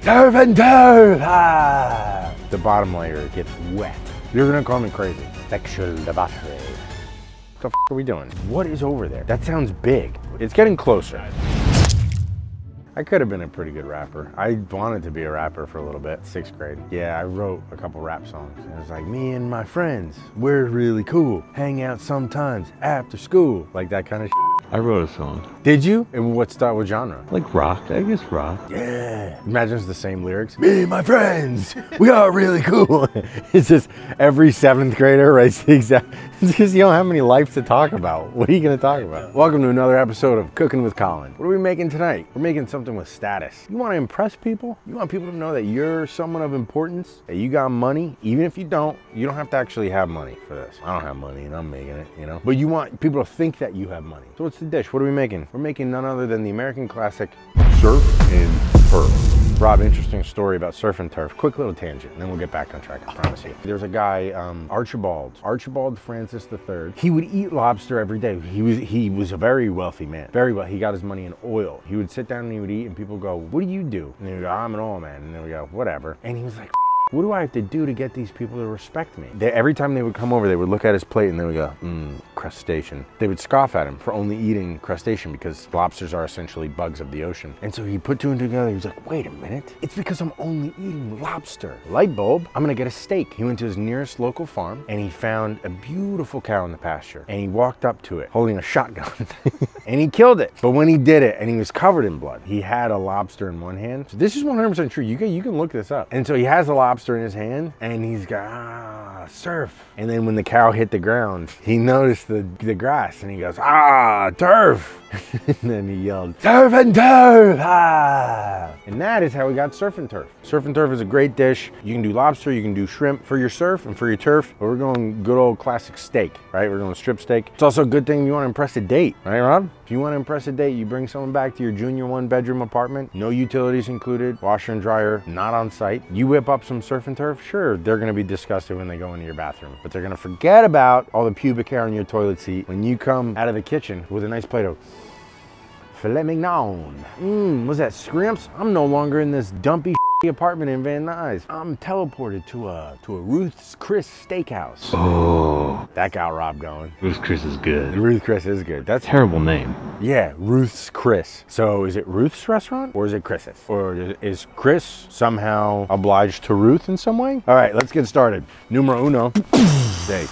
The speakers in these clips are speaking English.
Turf and turf! Ah! The bottom layer gets wet. You're gonna call me crazy. Sexual debauchery. What the f are we doing? What is over there? That sounds big. It's getting closer. I could have been a pretty good rapper. I wanted to be a rapper for a little bit, 6th grade. Yeah, I wrote a couple rap songs. It was like, me and my friends, we're really cool. Hang out sometimes after school. Like that kind of shit. I wrote a song. Did you? And what style, what genre? Like rock, I guess rock. Yeah. Imagine it's the same lyrics. Me and my friends, we are really cool. It's just every 7th grader writes the exact, it's because you don't have any life to talk about. What are you gonna talk about? Welcome to another episode of Cooking with Colin. What are we making tonight? We're making something with status. You wanna impress people? You want people to know that you're someone of importance, that you got money? Even if you don't have to actually have money for this. I don't have money and I'm making it, you know? But you want people to think that you have money. So what's the dish? What are we making? We're making none other than the American classic surf and turf. Rob, interesting story about surf and turf. Quick little tangent, and then we'll get back on track, I promise you. There's a guy, Archibald Francis III. He would eat lobster every day. He was a very wealthy man. Very well. He got his money in oil. He would sit down and he would eat, and people go, what do you do? And he would go, I'm an oil man. And then we go, whatever. And he was like, what do I have to do to get these people to respect me? Every time they would come over, they would look at his plate and they would go, crustacean. They would scoff at him for only eating crustacean because lobsters are essentially bugs of the ocean. And so he put two and two together. He was like, wait a minute. It's because I'm only eating lobster. Light bulb, I'm gonna get a steak. He went to his nearest local farm and he found a beautiful cow in the pasture. And he walked up to it holding a shotgun and he killed it. But when he did it and he was covered in blood, he had a lobster in one hand. So this is 100% true. You can look this up. And so he has a lobster in his hand and he's got surf. And then when the cow hit the ground, he noticed the grass and he goes, turf. And then he yelled, surf and turf. And that is how we got surf and turf. Surf and turf is a great dish. You can do lobster, you can do shrimp for your surf and for your turf, but we're going good old classic steak, right? We're going strip steak. It's also a good thing you want to impress a date, right, Rob? If you want to impress a date, you bring someone back to your junior 1-bedroom apartment, no utilities included, washer and dryer not on site. You whip up some surf and turf, sure, they're going to be disgusted when they go into your bathroom, but they're going to forget about all the pubic hair on your toilet seat when you come out of the kitchen with a nice plate of filet mignon. Was that scrimps? I'm no longer in this dumpy apartment in Van Nuys. I'm teleported to a Ruth's Chris steakhouse. Oh, that got Rob going. Ruth's Chris is good. Ruth's Chris is good. That's terrible name. Yeah, Ruth's Chris. So is it Ruth's restaurant or is it Chris's? Or is Chris somehow obliged to Ruth in some way? All right, let's get started. Numero uno. Steak.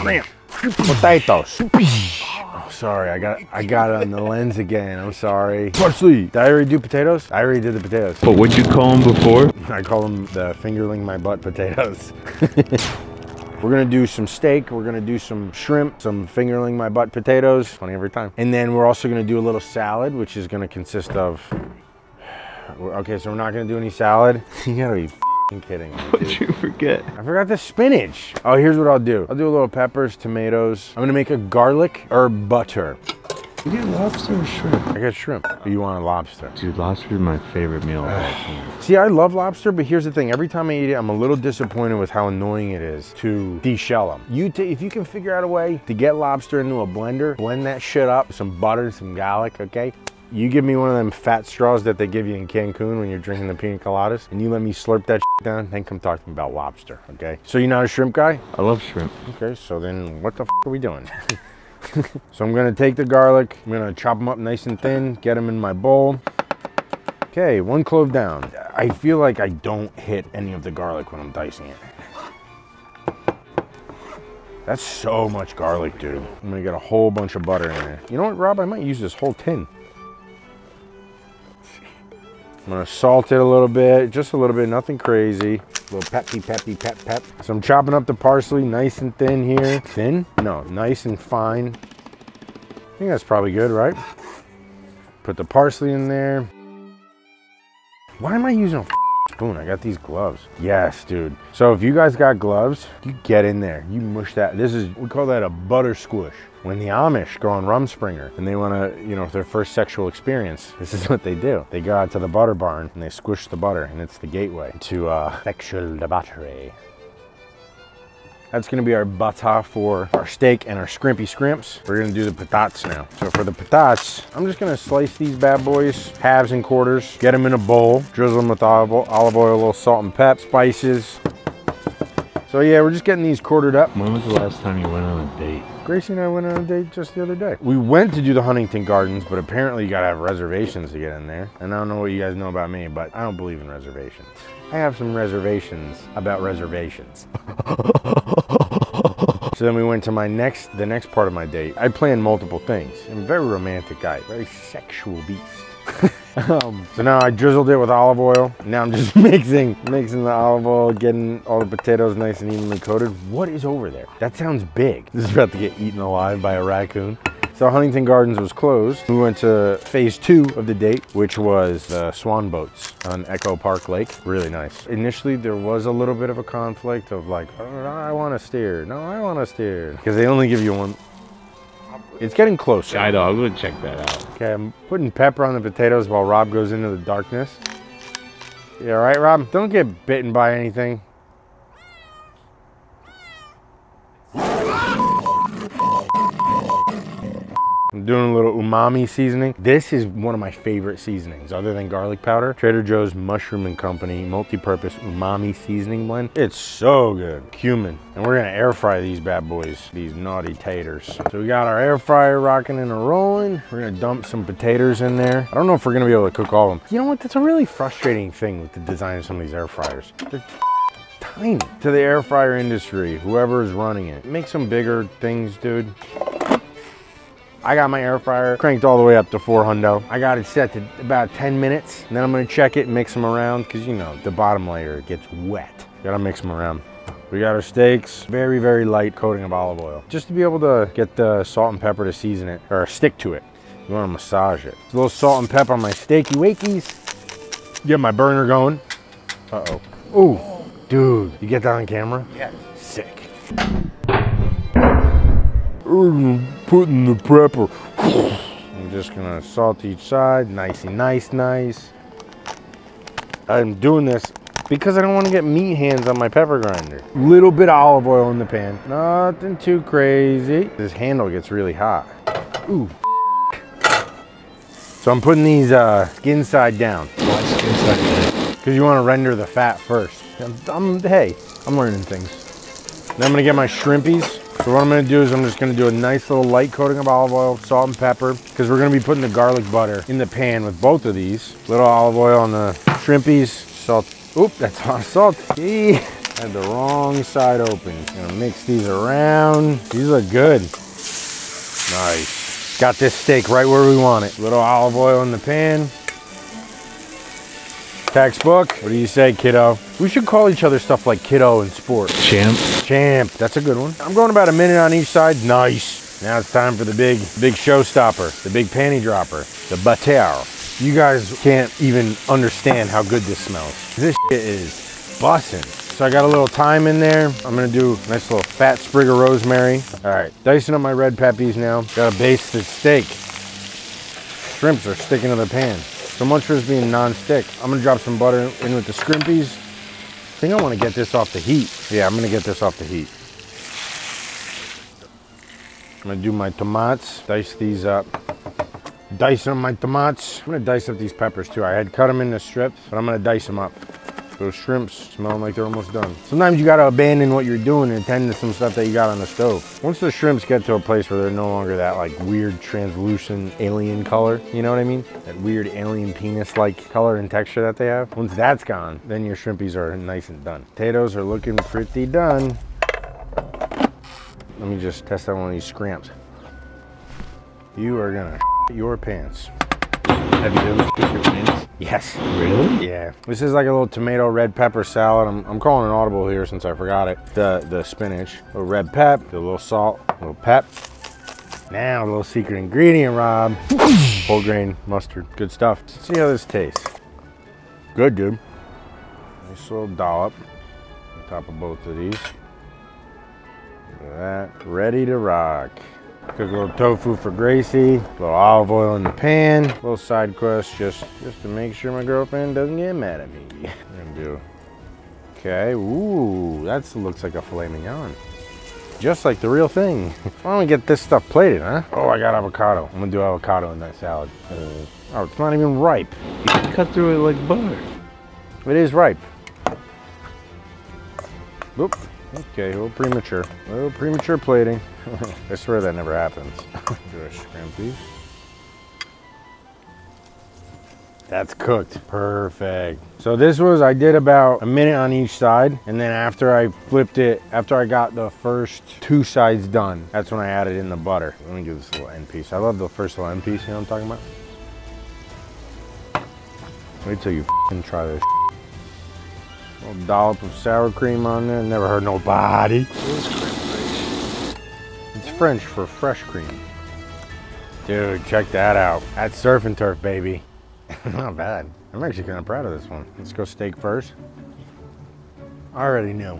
Shrimp. Potatoes. Oh, sorry, I got it on the lens again. I'm sorry. Parsley. Did I already do potatoes? I already did the potatoes. But what'd you call them before? I call them the fingerling my butt potatoes. We're gonna do some steak, we're gonna do some shrimp, some fingerling my butt potatoes. Funny every time. And then we're also gonna do a little salad, which is gonna consist of, okay, so we're not gonna do any salad. You gotta be kidding me, What'd you forget? I forgot the spinach. Oh, here's what I'll do. I'll do a little peppers, tomatoes. I'm gonna make a garlic herb butter. You get lobster or shrimp? I got shrimp. You want a lobster? Dude, lobster is my favorite meal of all time. See, I love lobster, but here's the thing. Every time I eat it, I'm a little disappointed with how annoying it is to de-shell them. If you can figure out a way to get lobster into a blender, blend that shit up, some butter, some garlic, okay? You give me one of them fat straws that they give you in Cancun when you're drinking the pina coladas, and you let me slurp that shit down, then come talk to me about lobster, okay? So you're not a shrimp guy? I love shrimp. Okay, so then what the f are we doing? So I'm gonna take the garlic, I'm gonna chop them up nice and thin, get them in my bowl. Okay, 1 clove down. I feel like I don't hit any of the garlic when I'm dicing it. That's so much garlic, dude. I'm gonna get a whole bunch of butter in there. You know what, Rob? I might use this whole tin. I'm gonna salt it a little bit, just a little bit, nothing crazy. A little peppy, pep. So I'm chopping up the parsley nice and thin here. Thin? No, nice and fine. I think that's probably good, right? Put the parsley in there. Why am I using a spoon? I got these gloves. Yes, dude. So if you guys got gloves, you get in there. You mush that. We call that a butter squish. When the Amish go on Rumspringer and they want to, their first sexual experience, this is what they do. They go out to the butter barn and they squish the butter, and it's the gateway to sexual debauchery. That's gonna be our butter for our steak and our scrimpy scrimps. We're gonna do the patates now. So for the patates, I'm just gonna slice these bad boys, halves and quarters, get them in a bowl, drizzle them with olive oil, a little salt and pep, spices. So yeah, we're just getting these quartered up. When was the last time you went on a date? Gracie and I went on a date just the other day. We went to do the Huntington Gardens, but apparently you gotta have reservations to get in there. And I don't know what you guys know about me, but I don't believe in reservations. I have some reservations about reservations. So then we went to the next part of my date. I planned multiple things. I'm a very romantic guy, very sexual beast. So now I drizzled it with olive oil. Now I'm just mixing the olive oil, getting all the potatoes nice and evenly coated. What is over there? That sounds big. This is about to get eaten alive by a raccoon. So Huntington Gardens was closed. We went to phase 2 of the date, which was the swan boats on Echo Park Lake. Really nice. Initially, there was a little bit of a conflict of like, oh, I want to steer. No, I want to steer. Because they only give you one. It's getting closer. I know, I'm gonna check that out. Okay, I'm putting pepper on the potatoes while Rob goes into the darkness. You all right, Rob? Don't get bitten by anything. I'm doing a little umami seasoning. This is one of my favorite seasonings other than garlic powder. Trader Joe's Mushroom and Company multi-purpose umami seasoning blend. It's so good. Cumin. And we're gonna air fry these bad boys, these naughty taters. So we got our air fryer rocking and rolling. We're gonna dump some potatoes in there. I don't know if we're gonna be able to cook all of them. You know what? That's a really frustrating thing with the design of some of these air fryers. They're tiny. To the air fryer industry, whoever is running it, make some bigger things, dude. I got my air fryer cranked all the way up to 400. I got it set to about 10 minutes, and then I'm gonna check it and mix them around, because you know, the bottom layer gets wet. Gotta mix them around. We got our steaks, very, very light coating of olive oil, just to be able to get the salt and pepper to season it, or stick to it. You wanna massage it. A little salt and pepper on my steaky wakies. Get my burner going. Uh-oh. Ooh, dude, you get that on camera? Yeah. Sick. Putting the pepper. I'm just gonna salt each side, nicey nice. I'm doing this because I don't want to get meat hands on my pepper grinder. Little bit of olive oil in the pan, nothing too crazy. This handle gets really hot. Ooh. So I'm putting these skin side down. Why skin side down? Because you want to render the fat first. Hey, I'm learning things. Then I'm gonna get my shrimpies. So what I'm gonna do is I'm just gonna do a nice little light coating of olive oil, salt and pepper, because we're gonna be putting the garlic butter in the pan with both of these. Little olive oil on the shrimpies, salt. Oop, that's a lot of salt. Had the wrong side open. Gonna mix these around. These look good. Nice. Got this steak right where we want it. Little olive oil in the pan. Textbook. What do you say, kiddo? We should call each other stuff like kiddo in sport. Champ. Champ. That's a good one. I'm going about a minute on each side. Nice. Now it's time for the big showstopper, the big panty dropper, the butter. You guys can't even understand how good this smells. This shit is bussin'. So I got a little thyme in there. I'm gonna do a nice little fat sprig of rosemary. All right, dicing up my red peppies now. Gotta baste the steak. Shrimps are sticking to the pan. So much for this being non-stick. I'm gonna drop some butter in with the scrimpies. I think I wanna get this off the heat. Yeah, I'm gonna get this off the heat. I'm gonna do my tomatoes, dice these up. Dicing up my tomatoes. I'm gonna dice up these peppers too. I had cut them into strips, but I'm gonna dice them up. Those shrimps smelling like they're almost done. Sometimes you gotta abandon what you're doing and tend to some stuff that you got on the stove. Once the shrimps get to a place where they're no longer that like weird translucent alien color, you know what I mean? That weird alien penis-like color and texture that they have. Once that's gone, then your shrimpies are nice and done. Potatoes are looking pretty done. Let me just test out one of these scramps. You are gonna your pants. Have you ever cooked your pants? Yes. Really? Yeah. This is like a little tomato red pepper salad. I'm calling an audible here since I forgot it. The spinach, a little red pep, a little salt, a little pep. Now a little secret ingredient, Rob. Whole grain mustard. Good stuff. Let's see how this tastes. Good, dude. Nice little dollop on top of both of these. Look at that. Ready to rock. Cook a little tofu for Gracie, a little olive oil in the pan, a little side quest just to make sure my girlfriend doesn't get mad at me. I'm gonna do, okay, ooh, that looks like a filet mignon. just like the real thing. Why don't we get this stuff plated, huh? Oh, I got avocado. I'm gonna do avocado in that salad. Oh, it's not even ripe. You can cut through it like butter. It is ripe. Oop. Okay, a little premature. A little premature plating. I swear that never happens. Do a scrampy. That's cooked. Perfect. So this was, I did about a minute on each side. And then after I flipped it, after I got the first 2 sides done, that's when I added in the butter. Let me do this little end piece. I love the first little end piece, you know what I'm talking about? Wait till you f***ing try this. A little dollop of sour cream on there. Never heard nobody. It's French for fresh cream. Dude, check that out. That's surf and turf, baby. Not bad. I'm actually kind of proud of this one. Let's go steak first. I already knew,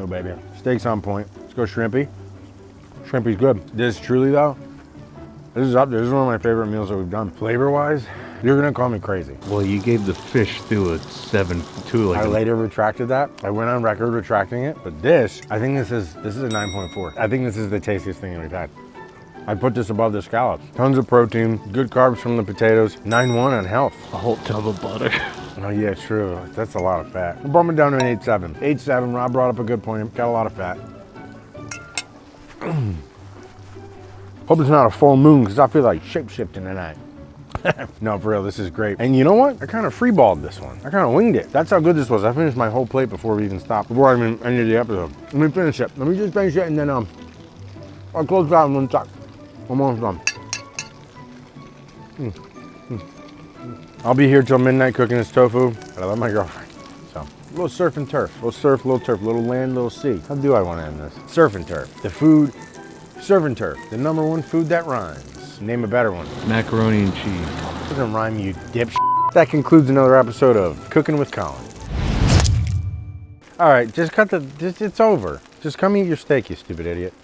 baby. Steak's on point. Let's go shrimpy. Shrimpy's good. This truly though, this is up there. This is one of my favorite meals that we've done. Flavor-wise, you're gonna call me crazy. Well, you gave the fish through a 7 to like I later retracted that. I went on record retracting it, but this, I think this is a 9.4. I think this is the tastiest thing that we've had. I put this above the scallops. Tons of protein, good carbs from the potatoes, 9.1 on health. a whole tub of butter. Oh yeah, true. That's a lot of fat. We'll bump it down to an 8.7. 8.7, Rob brought up a good point. Got a lot of fat. Hope it's not a full moon because I feel like shape-shifting tonight. No, for real, this is great. And you know what? I kind of freeballed this one. I kind of winged it. That's how good this was. I finished my whole plate before we even stopped, before I even ended the episode. Let me finish it. Let me just finish it and then I'll close it out in one sec. Almost done. I'll be here till midnight cooking this tofu, but I love my girlfriend. So, a little surf and turf. Little surf, little turf, little land, little sea. How do I want to end this? Surf and turf. The food, surf and turf. The #1 food that rhymes. Name a better one. Macaroni and cheese. Doesn't rhyme, you dipshit. That concludes another episode of Cooking with Colin. All right, just cut it's over. Just come eat your steak, you stupid idiot.